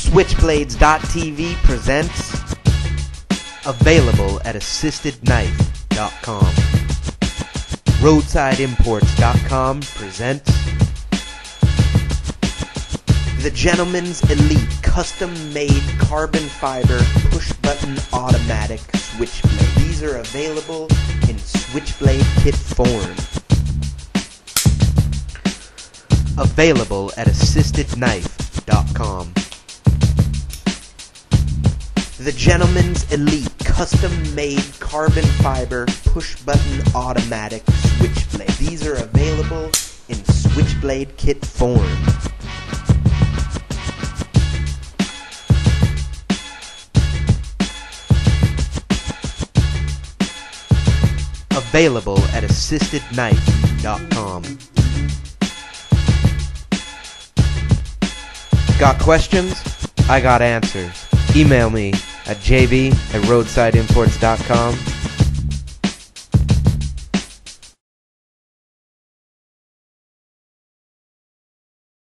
Switchblades.tv presents available at assistedknife.com. Roadsideimports.com presents the Gentleman's Elite custom-made carbon fiber push-button automatic switchblade. These are available in switchblade kit form. Available at assistedknife.com. The Gentleman's Elite custom-made carbon fiber push-button automatic switchblade. These are available in switchblade kit form. Available at assistedknife.com. Got questions? I got answers. Email me at jb@roadsideimports.com